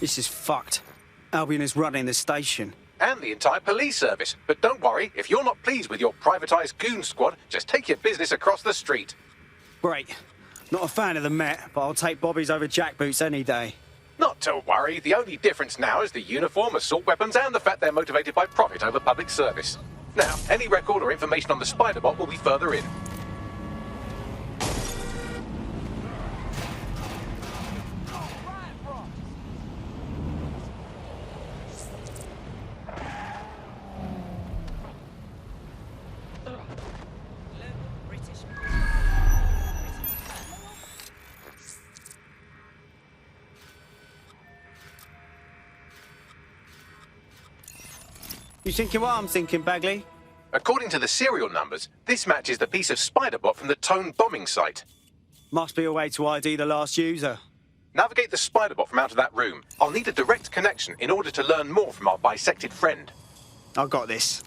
This is fucked. Albion is running the station. And the entire police service. But don't worry, if you're not pleased with your privatised goon squad, just take your business across the street. Great. Not a fan of the Met, but I'll take Bobby's over jackboots any day. Not to worry, the only difference now is the uniform, assault weapons, and the fact they're motivated by profit over public service. Now, any record or information on the Spider-Bot will be further in. You thinking what I'm thinking, Bagley? According to the serial numbers, this matches the piece of Spider-Bot from the Tone bombing site. Must be a way to ID the last user. Navigate the Spider-Bot from out of that room. I'll need a direct connection in order to learn more from our bisected friend. I've got this.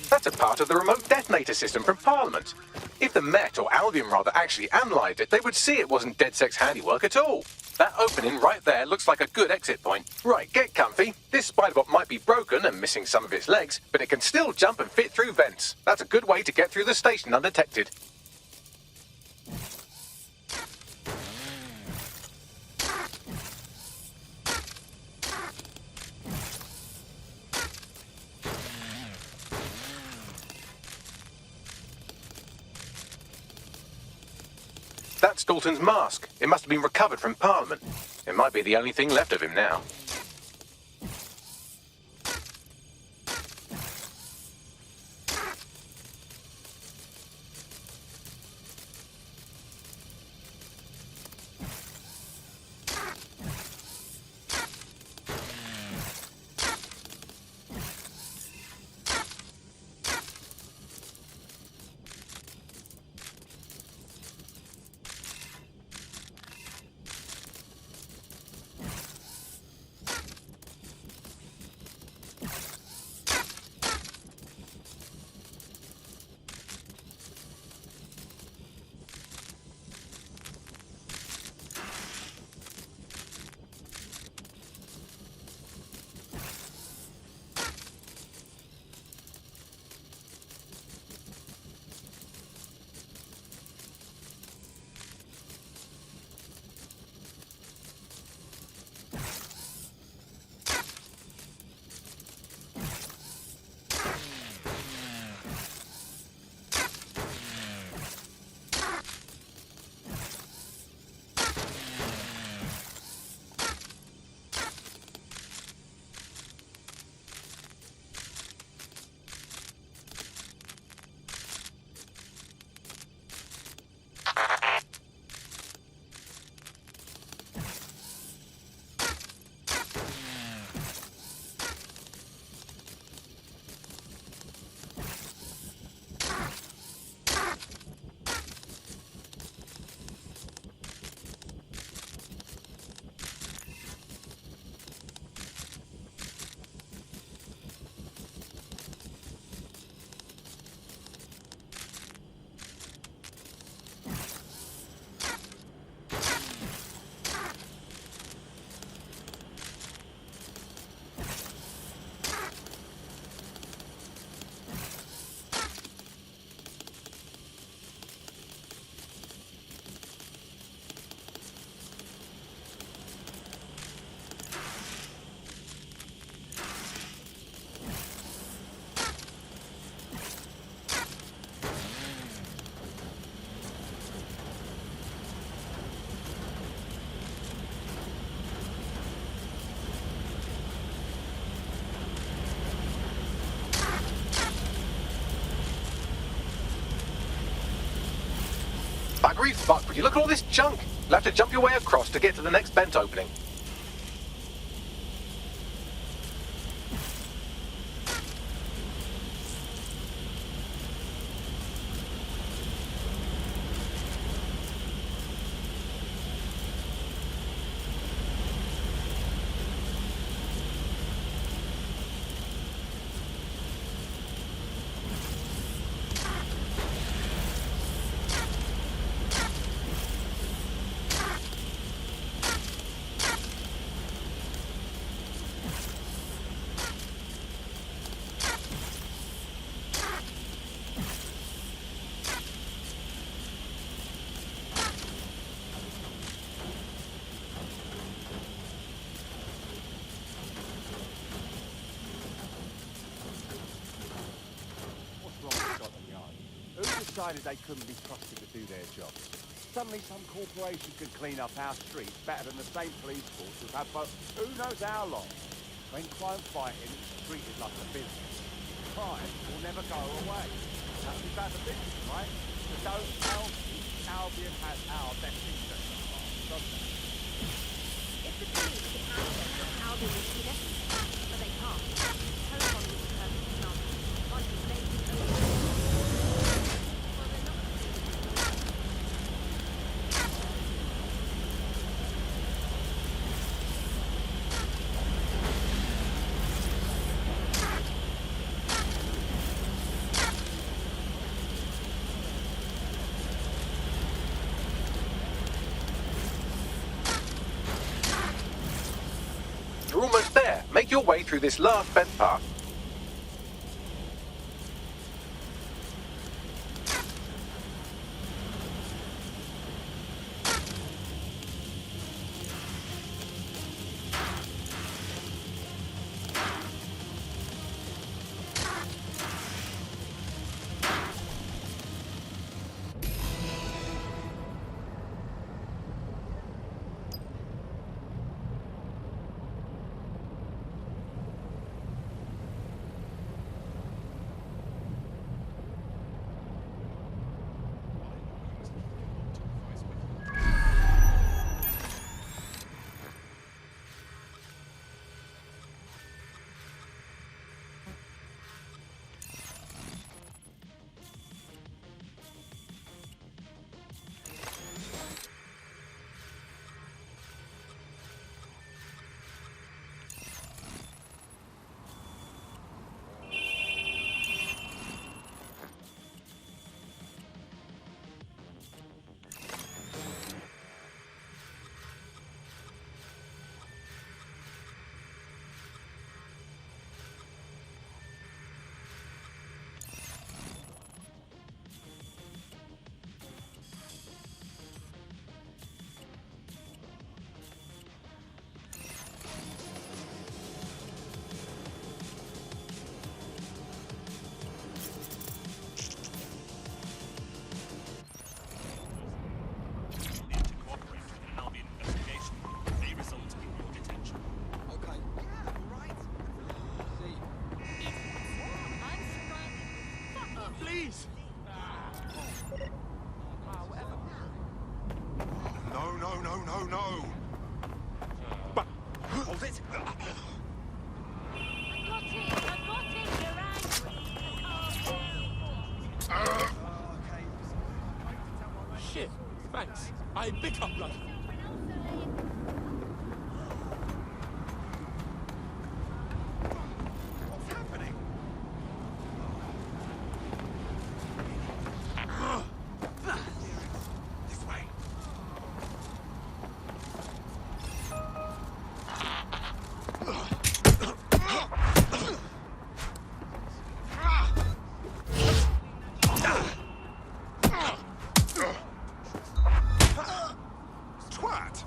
That's a part of the remote detonator system from Parliament. If the Met, or Albion rather, actually analysed it, they would see it wasn't DedSec's handiwork at all. That opening right there looks like a good exit point. Right, get comfy. This Spider-Bot might be broken and missing some of its legs, but it can still jump and fit through vents. That's a good way to get through the station undetected. That's Dalton's mask. It must have been recovered from Parliament. It might be the only thing left of him now. Buggery fuck, would you look at all this junk? You'll have to jump your way across to get to the next vent opening. decided they couldn't be trusted to do their job. Suddenly some corporation could clean up our streets better than the same police force who've had for who knows how long. When crime fighting is treated like a business, crime will never go away. That's about the business, right? So don't tell me Albion has our best interests at heart, doesn't it? If the police could handle it, Albion would be necessary, but they can't. Telephone was a perfect example. Like the lady over. Well, they're not. You're almost there. Make your way through this last bent path. No. But hold it. I got it! You're angry! Shit, thanks. I pick up, blood. What's happening? This way. Twat!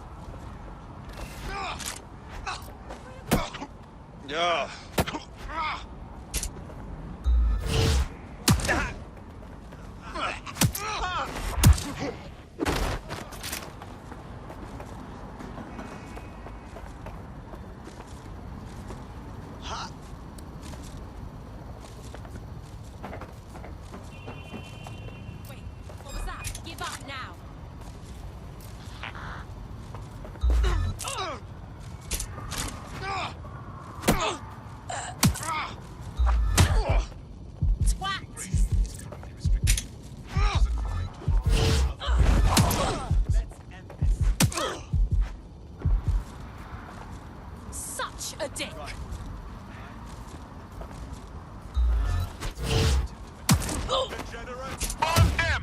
Yeah. Wait, what was that? Give up now! Such a dick! On him!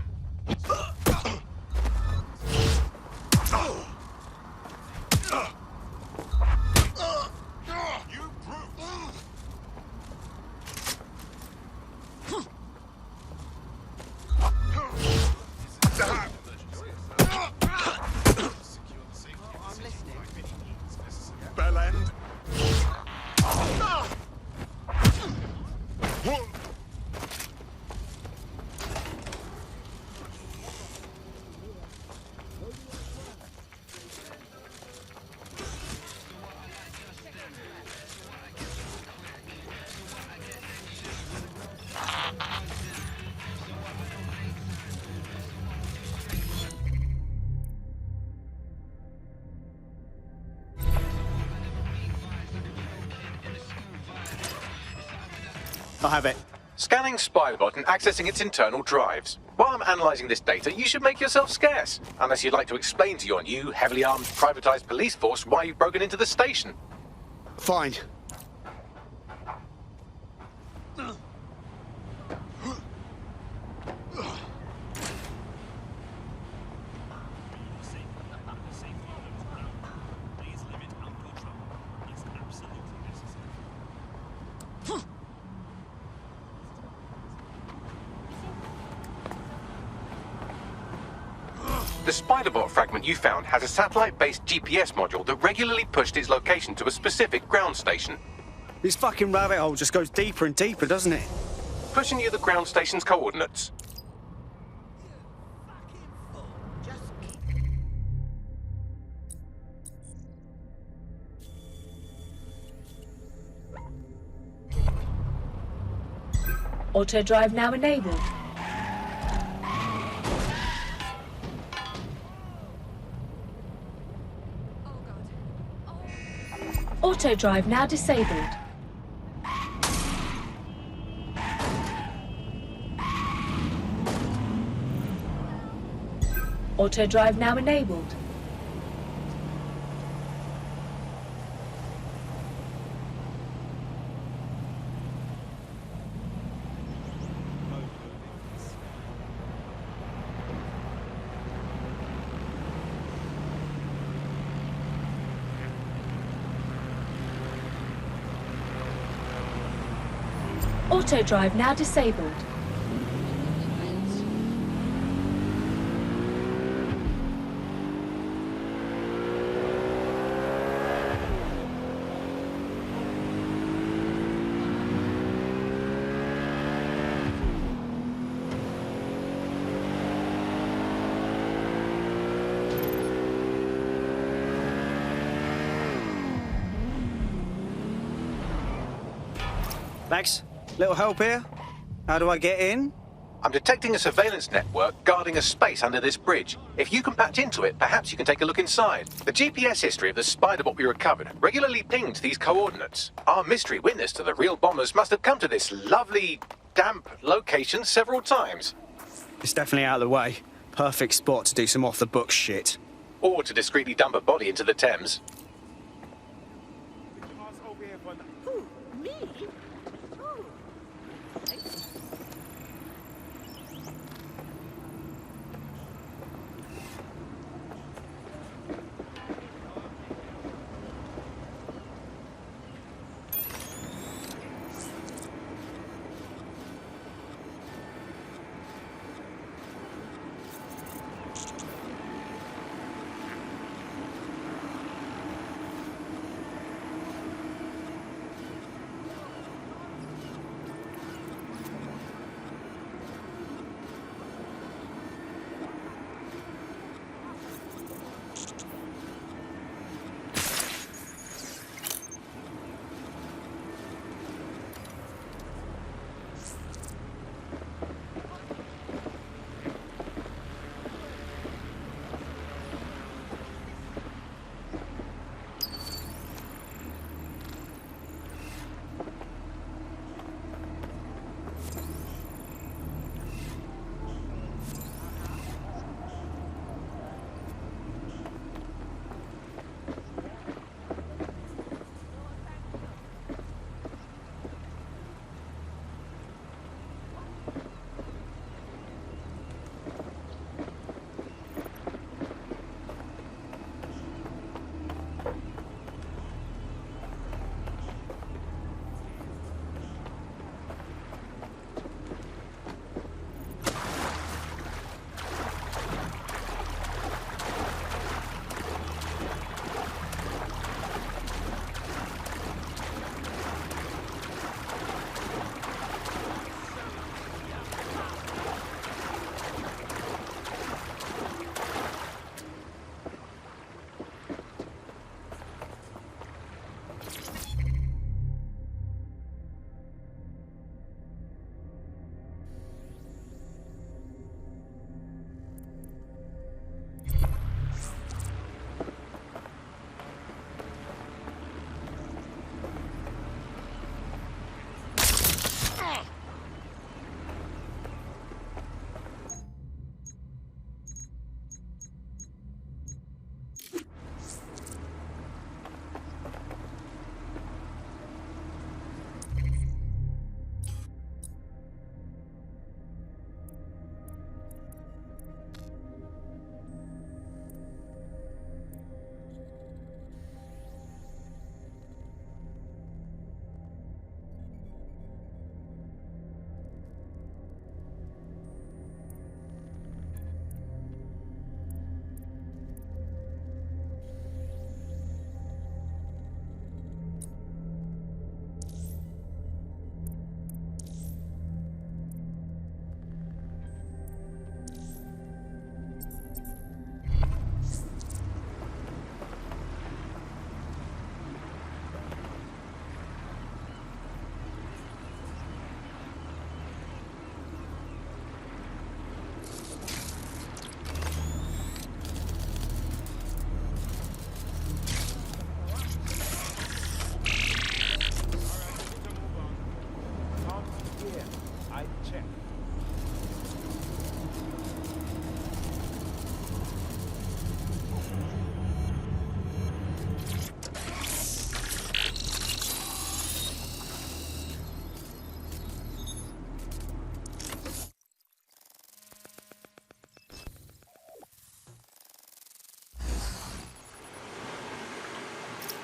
You brute! I'm listening. Bell end. I have it. Scanning Spiderbot and accessing its internal drives. While I'm analysing this data, you should make yourself scarce. Unless you'd like to explain to your new, heavily armed, privatised police force why you've broken into the station. Fine. The Spiderbot fragment you found has a satellite-based GPS module that regularly pushed its location to a specific ground station. This fucking rabbit hole just goes deeper and deeper, doesn't it? Pushing you the ground station's coordinates. Auto drive now enabled. Auto drive now disabled. Auto drive now enabled. Auto drive now disabled. Max, little help here? How do I get in? I'm detecting a surveillance network guarding a space under this bridge. If you can patch into it, perhaps you can take a look inside. The GPS history of the Spiderbot we recovered regularly pinged these coordinates. Our mystery witness to the real bombers must have come to this lovely, damp location several times. It's definitely out of the way. Perfect spot to do some off-the-books shit. Or to discreetly dump a body into the Thames. Who? Me? Oh.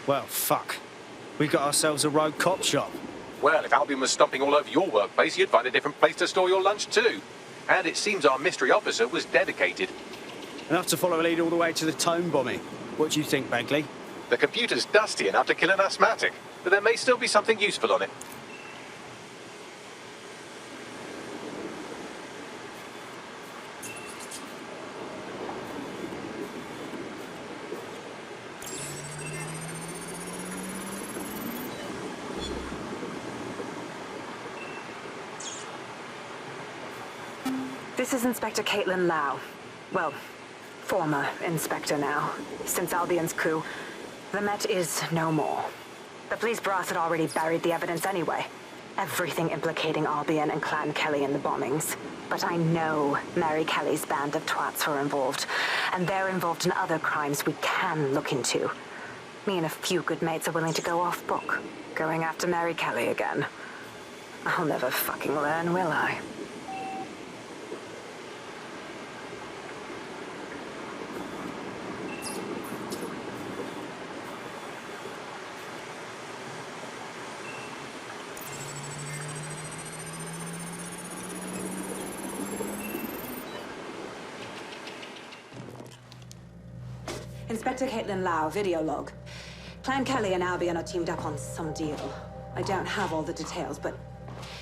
Well, fuck. We got ourselves a rogue cop shop. Well, if Albion was stomping all over your workplace, you'd find a different place to store your lunch too. And it seems our mystery officer was dedicated. Enough to follow a lead all the way to the Tome bombing. What do you think, Bagley? The computer's dusty enough to kill an asthmatic, but there may still be something useful on it. This is Inspector Caitlin Lau. Well, former inspector now. Since Albion's coup, the Met is no more. The police brass had already buried the evidence anyway. Everything implicating Albion and Clan Kelly in the bombings. But I know Mary Kelly's band of twats were involved, and they're involved in other crimes we can look into. Me and a few good mates are willing to go off book, going after Mary Kelly again. I'll never fucking learn, will I? Inspector Caitlin Lau, video log. Clan Kelly and Albion are teamed up on some deal. I don't have all the details, but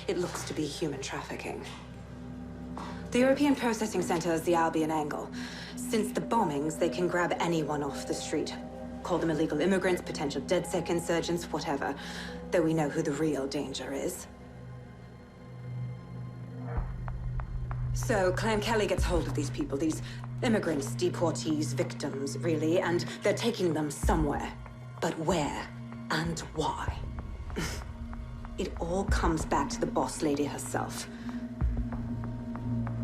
it looks to be human trafficking. The European Processing Center is the Albion angle. Since the bombings, they can grab anyone off the street. Call them illegal immigrants, potential DedSec insurgents, whatever. Though we know who the real danger is. So, Clan Kelly gets hold of these people, these immigrants, deportees, victims, really, and they're taking them somewhere. But where and why? It all comes back to the boss lady herself.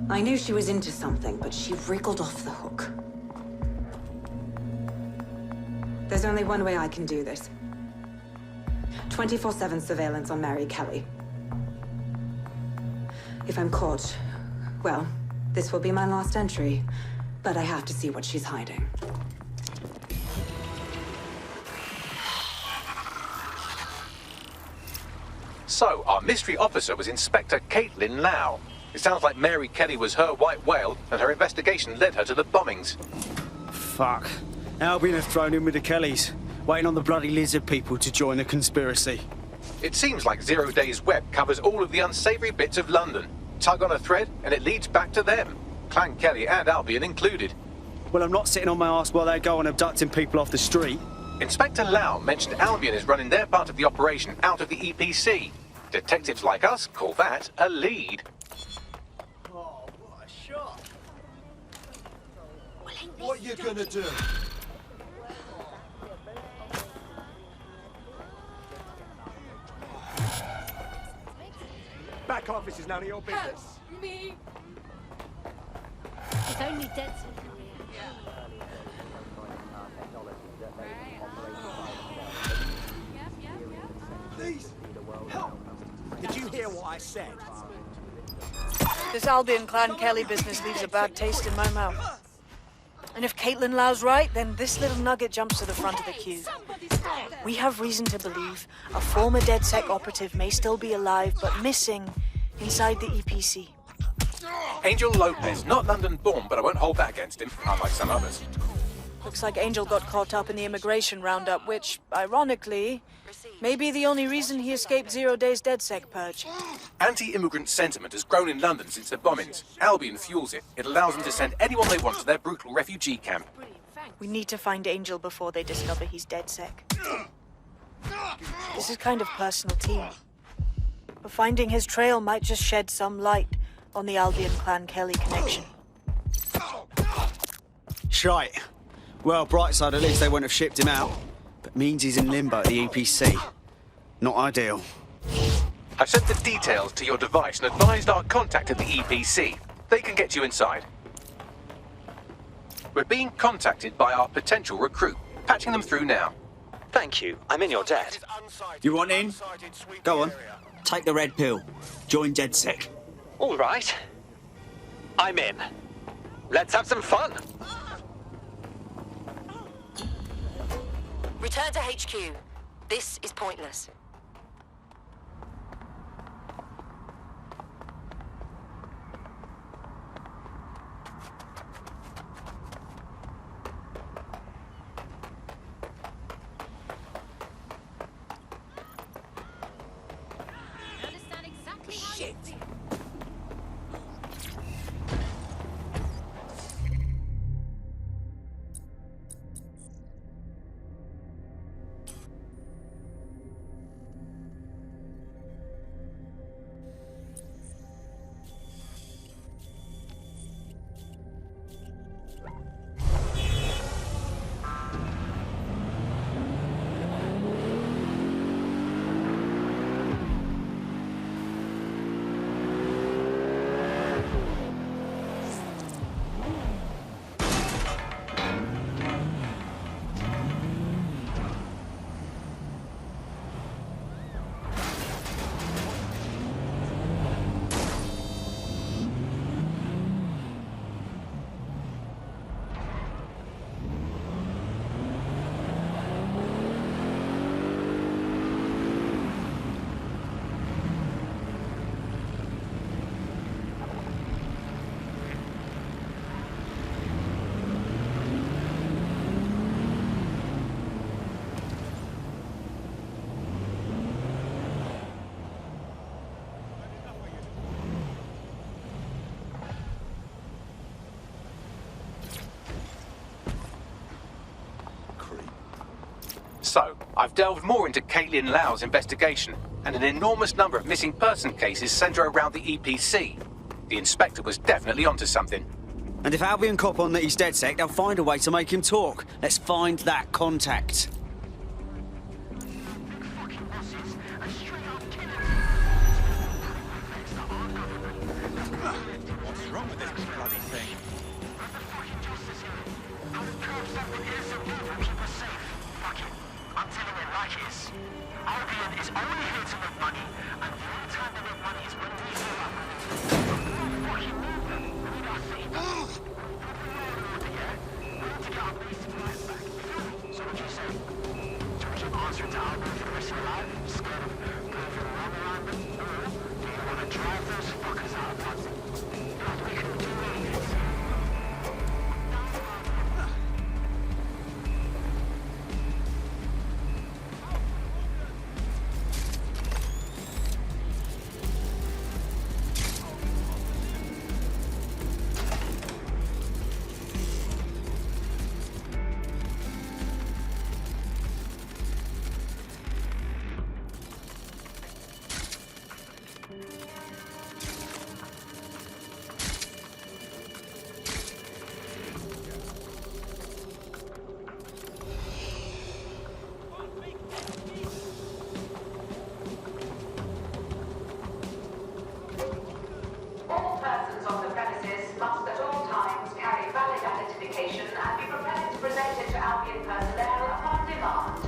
I knew she was into something, but she wriggled off the hook. There's only one way I can do this. 24/7 surveillance on Mary Kelly. If I'm caught, well, this will be my last entry. But I have to see what she's hiding. So, our mystery officer was Inspector Caitlin Lau. It sounds like Mary Kelly was her white whale, and her investigation led her to the bombings. Fuck. Albion have thrown in with the Kellys, waiting on the bloody lizard people to join the conspiracy. It seems like Zero Days Web covers all of the unsavory bits of London. Tug on a thread, and it leads back to them. Clan Kelly and Albion included. Well, I'm not sitting on my ass while they go on abducting people off the street. Inspector Lau mentioned Albion is running their part of the operation out of the EPC. Detectives like us call that a lead. Oh, what a shot! What you gonna do? Back office is none of your business. Me. It's only dead. Please, help! Did you hear what I said? This Albion Clan Kelly business leaves a bad taste in my mouth. And if Caitlin Lau's right, then this little nugget jumps to the front of the queue. We have reason to believe a former DedSec operative may still be alive, but missing inside the EPC. Angel Lopez, not London-born, but I won't hold that against him, unlike some others. Looks like Angel got caught up in the immigration roundup, which, ironically, may be the only reason he escaped 0 Days DedSec purge. Anti-immigrant sentiment has grown in London since the bombings. Albion fuels it. It allows them to send anyone they want to their brutal refugee camp. We need to find Angel before they discover he's DedSec. This is kind of personal team. But finding his trail might just shed some light on the Albion Clan Kelly connection. Shite. Well, bright side, at least they wouldn't have shipped him out. But means he's in limbo at the EPC. Not ideal. I've sent the details to your device and advised our contact at the EPC. They can get you inside. We're being contacted by our potential recruit. Patching them through now. Thank you. I'm in your debt. You want in? Go on. Take the red pill. Join DedSec. All right. I'm in. Let's have some fun. Return to HQ. This is pointless. I understand exactly how you feel. So, I've delved more into Caitlin Lau's investigation, and an enormous number of missing person cases centre around the EPC. The inspector was definitely onto something. And if Albion cop on that he's DedSec, they'll find a way to make him talk. Let's find that contact. What's wrong with this bloody thing? I'm telling it like it is. Albion is only here to make money, and the only time they make money is when we heal up. Fucking movement. We need our city back. We need to get our basic lives back. So what do you say? Do we keep answering to Albion for the rest of your life? Scared of moving around them? Or do you want to drive those fuckers out of town? We can do anything. All persons on the premises must at all times carry valid identification and be prepared to present it to Albion personnel upon demand.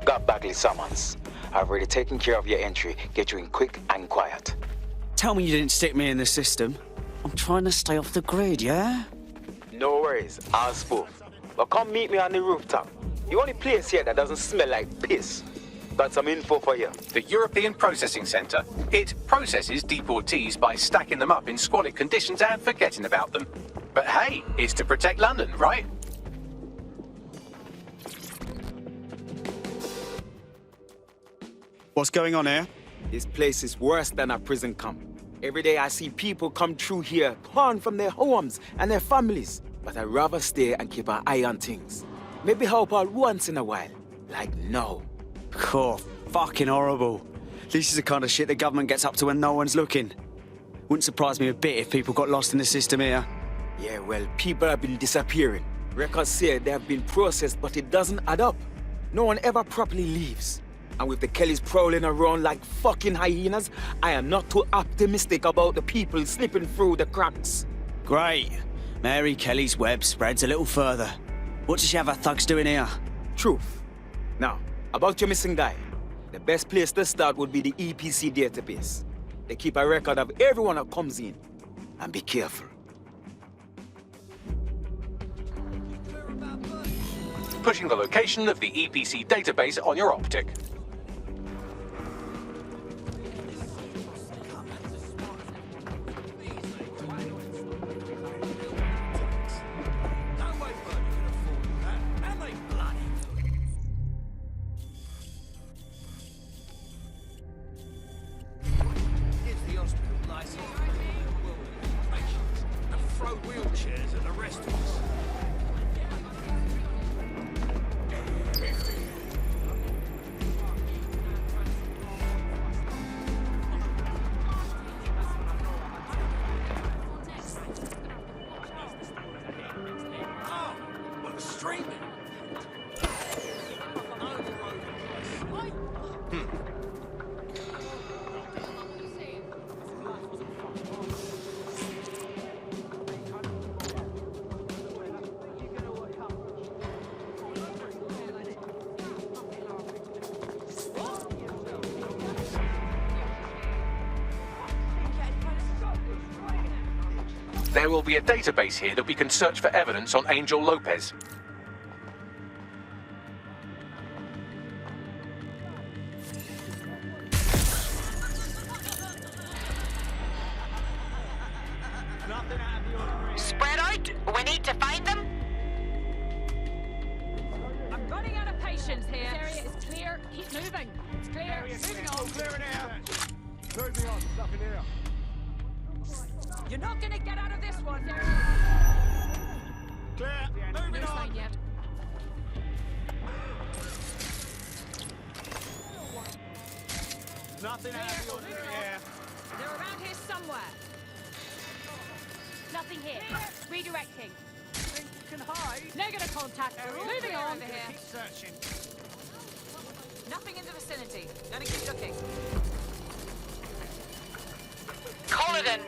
Got Bagley summons. I've already taken care of your entry. Get you in quick and quiet. Tell me you didn't stick me in the system. I'm trying to stay off the grid, yeah? No worries, I'll spoof. But come meet me on the rooftop. The only place here that doesn't smell like piss. Got some info for you. The European Processing Centre. It processes deportees by stacking them up in squalid conditions and forgetting about them. But hey, it's to protect London, right? What's going on here? This place is worse than a prison camp. Every day I see people come through here, torn from their homes and their families. But I'd rather stay and keep an eye on things. Maybe help out once in a while. Like now. Oh, fucking horrible. This is the kind of shit the government gets up to when no one's looking. Wouldn't surprise me a bit if people got lost in the system here. Yeah, well, people have been disappearing. Records say they have been processed, but it doesn't add up. No one ever properly leaves. And with the Kellys prowling around like fucking hyenas, I am not too optimistic about the people slipping through the cracks. Great. Mary Kelly's web spreads a little further. What does she have her thugs doing here? Truth. Now, about your missing guy. The best place to start would be the EPC database. They keep a record of everyone that comes in. And be careful. Pushing the location of the EPC database on your optic. There will be a database here that we can search for evidence on Angel Lopez. Spread out. We need to find them. I'm running out of patience here. This area is clear. Keep moving. It's clear. Moving on. Clearing out. Moving on. Stuff in here. You're not going to get out of this one. Clear. Moving on. Yet. Nothing out of the ordinary here. They're around here somewhere. Nothing here. Redirecting. Think you can hide? Negative contact. Moving on. Over here. Keep searching. Nothing in the vicinity. Gonna keep looking. Call it in.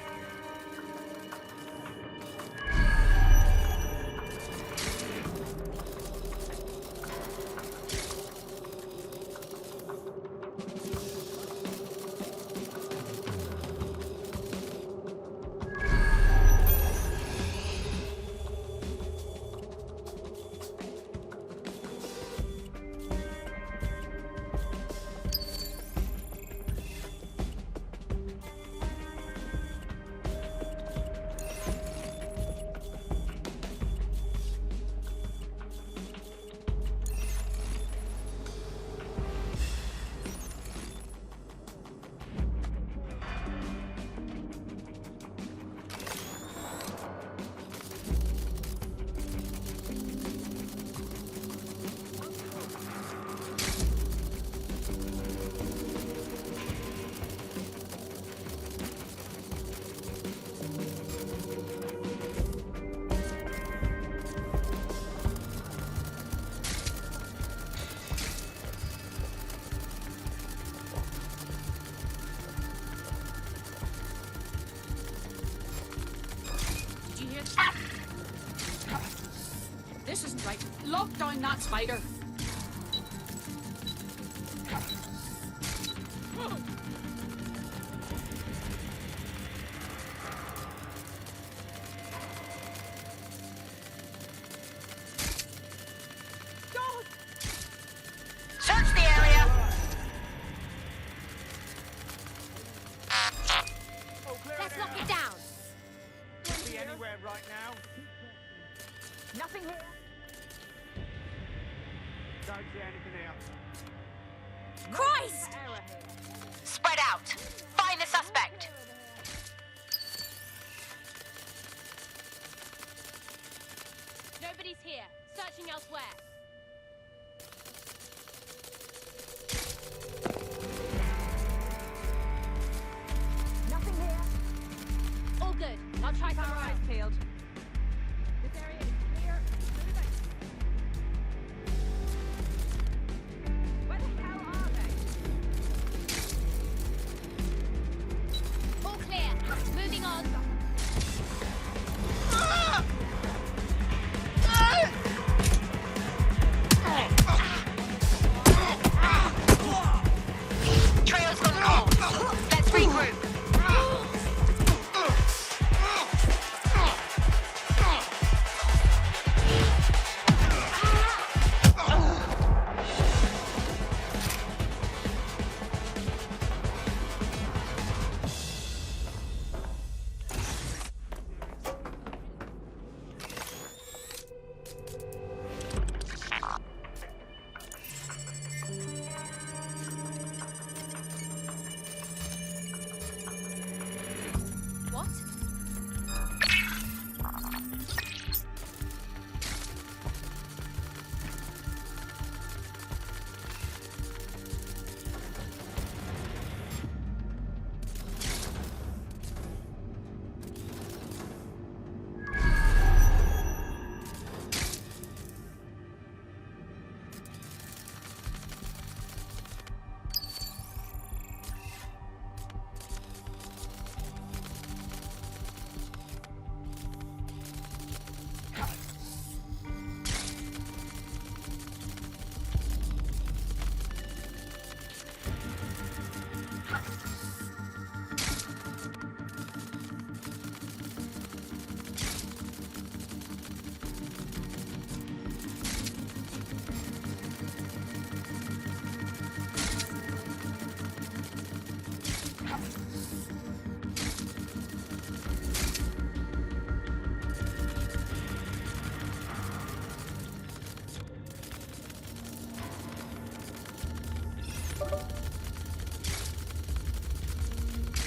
This isn't right. Lock down that spider. Search the area. Let's lock it down. Could be anywhere right now. Nothing here. Don't see anything here. Christ! Spread out. Find the suspect. Nobody's here. Searching elsewhere. Nothing here. All good. I'll try some eyes peeled. This area is clear. Where the hell are they? All clear. Moving on. Trail's gone cold. Let's regroup. What?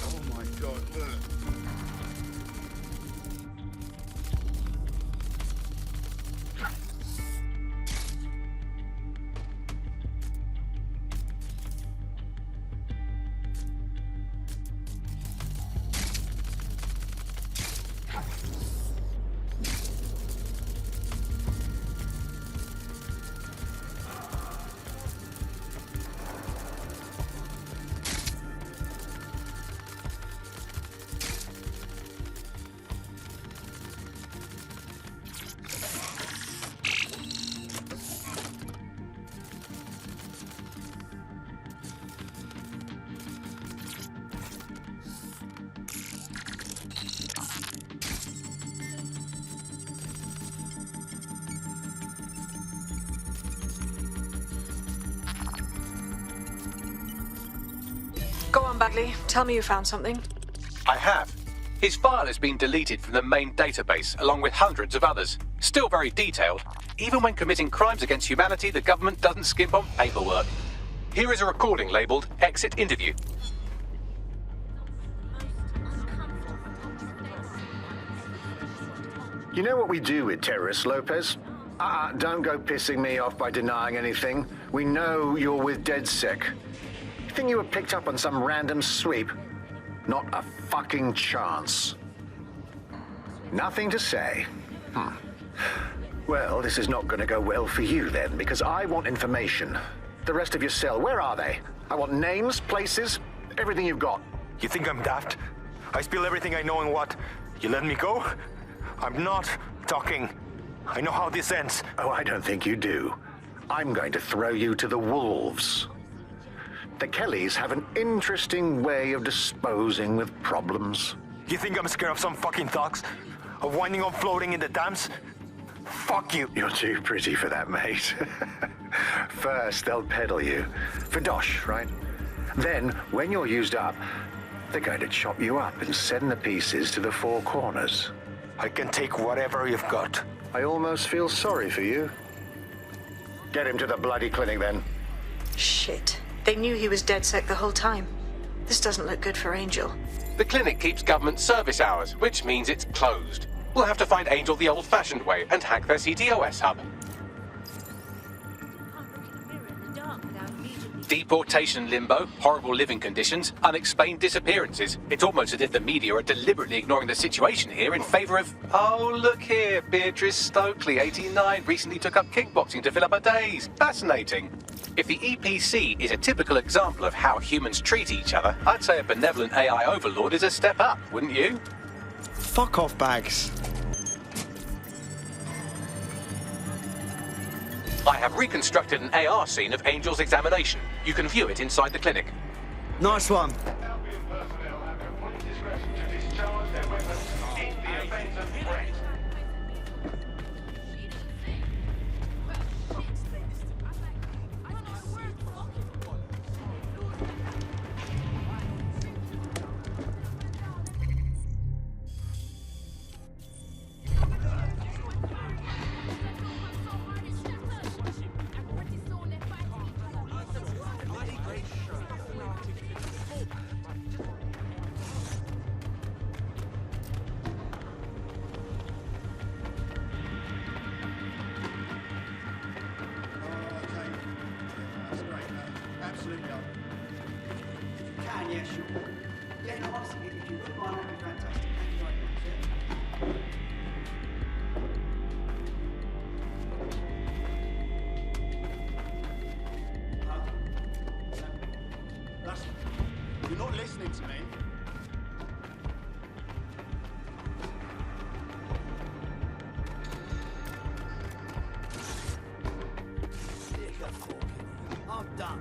Oh my god, look. Go on, Bagley. Tell me you found something. I have. His file has been deleted from the main database, along with hundreds of others. Still very detailed. Even when committing crimes against humanity, the government doesn't skimp on paperwork. Here is a recording labelled Exit Interview. You know what we do with terrorists, Lopez? Don't go pissing me off by denying anything. We know you're with DedSec. You think you were picked up on some random sweep? Not a fucking chance. Nothing to say. Well, this is not going to go well for you then, because I want information. The rest of your cell, where are they? I want names, places, everything you've got. You think I'm daft? I spill everything I know and what? You let me go? I'm not talking. I know how this ends. Oh, I don't think you do. I'm going to throw you to the wolves. The Kellys have an interesting way of disposing with problems. You think I'm scared of some fucking thugs? Of winding up floating in the dams? Fuck you. You're too pretty for that, mate. First, they'll peddle you. For dosh, right? Then, when you're used up, they're going to chop you up and send the pieces to the four corners. I can take whatever you've got. I almost feel sorry for you. Get him to the bloody clinic, then. Shit. They knew he was DedSec the whole time. This doesn't look good for Angel. The clinic keeps government service hours, which means it's closed. We'll have to find Angel the old-fashioned way and hack their CTOS hub. Deportation limbo, horrible living conditions, unexplained disappearances. It's almost as if the media are deliberately ignoring the situation here in favour of... Oh, look here, Beatrice Stokely, 89, recently took up kickboxing to fill up her days. Fascinating. If the EPC is a typical example of how humans treat each other, I'd say a benevolent AI overlord is a step up, wouldn't you? Fuck off, Bags. I have reconstructed an AR scene of Angel's examination. You can view it inside the clinic. Nice one. You're not listening to me. I'm done.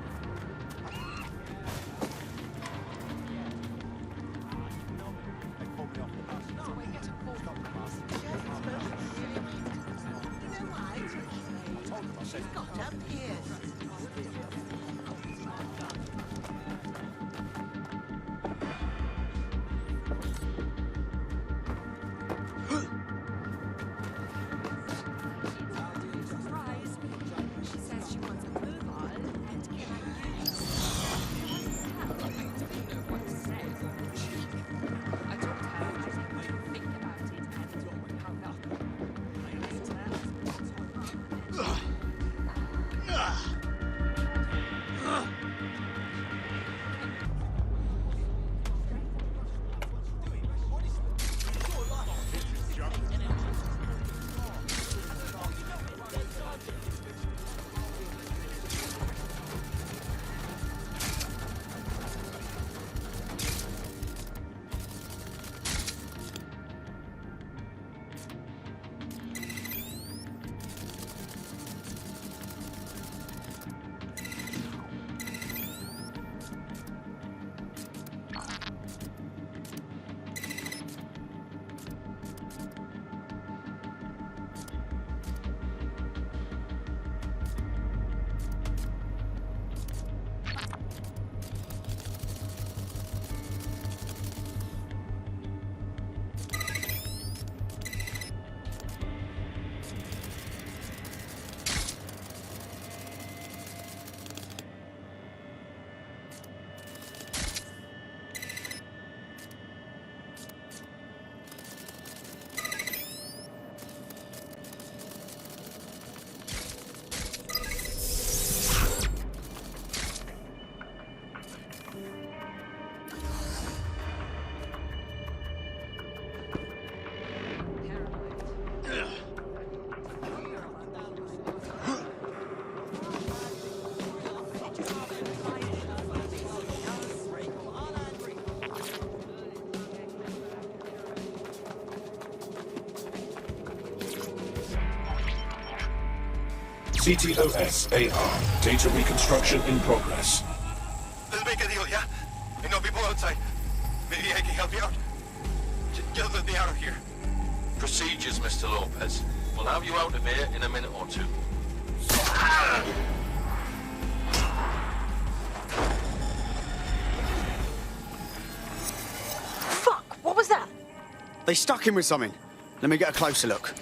CTOS AR. Data reconstruction in progress. Let's make a deal, yeah? I know people outside. Maybe I can help you out. Just let me out of here. Procedures, Mr. Lopez. We'll have you out of here in a minute or two. Fuck! What was that? They stuck him with something. Let me get a closer look.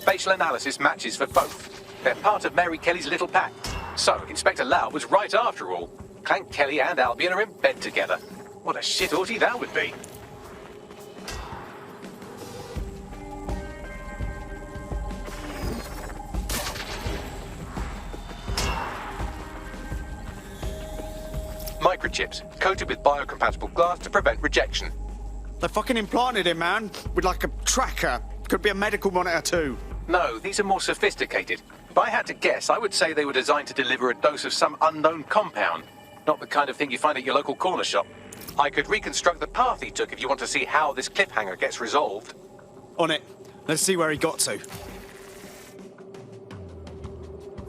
Facial analysis matches for both. They're part of Mary Kelly's little pack. So, Inspector Lau was right after all. Clank Kelly and Albion are in bed together. What a shit orgy that would be. Microchips, coated with biocompatible glass to prevent rejection. They fucking implanted him, man. With like a tracker. Could be a medical monitor too. No, these are more sophisticated. If I had to guess, I would say they were designed to deliver a dose of some unknown compound. Not the kind of thing you find at your local corner shop. I could reconstruct the path he took if you want to see how this cliffhanger gets resolved. On it. Let's see where he got to.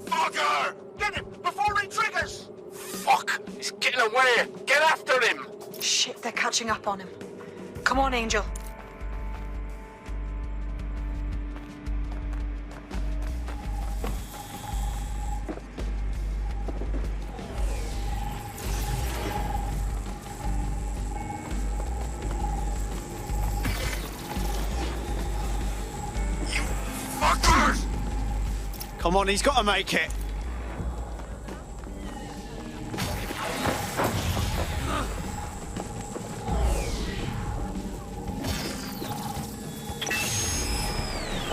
Fucker! Get him before he triggers! Fuck! He's getting away! Get after him! Shit, they're catching up on him. Come on, Angel. Fuckers! Come on, he's got to make it.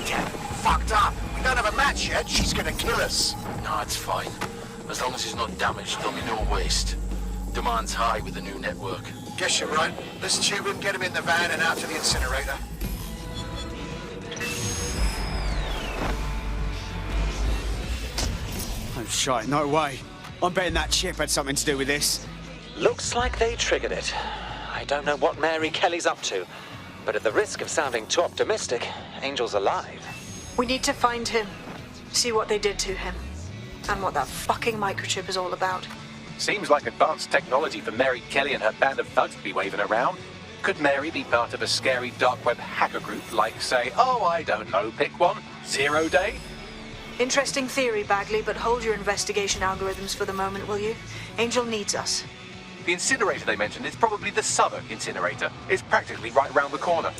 Get fucked up. We don't have a match yet. She's gonna kill us. No, it's fine. As long as he's not damaged, there'll be no waste. Demand's high with the new network. Guess you're right. Let's tube him, get him in the van and out to the incinerator. Oh, shite, no way. I'm betting that chip had something to do with this. Looks like they triggered it. I don't know what Mary Kelly's up to, but at the risk of sounding too optimistic, Angel's alive. We need to find him, see what they did to him, and what that fucking microchip is all about. Seems like advanced technology for Mary Kelly and her band of thugs to be waving around. Could Mary be part of a scary dark web hacker group like, say, oh, I don't know, pick one, 0 Day? Interesting theory, Bagley, but hold your investigation algorithms for the moment, will you? Angel needs us. The incinerator they mentioned is probably the Southwark incinerator. It's practically right round the corner.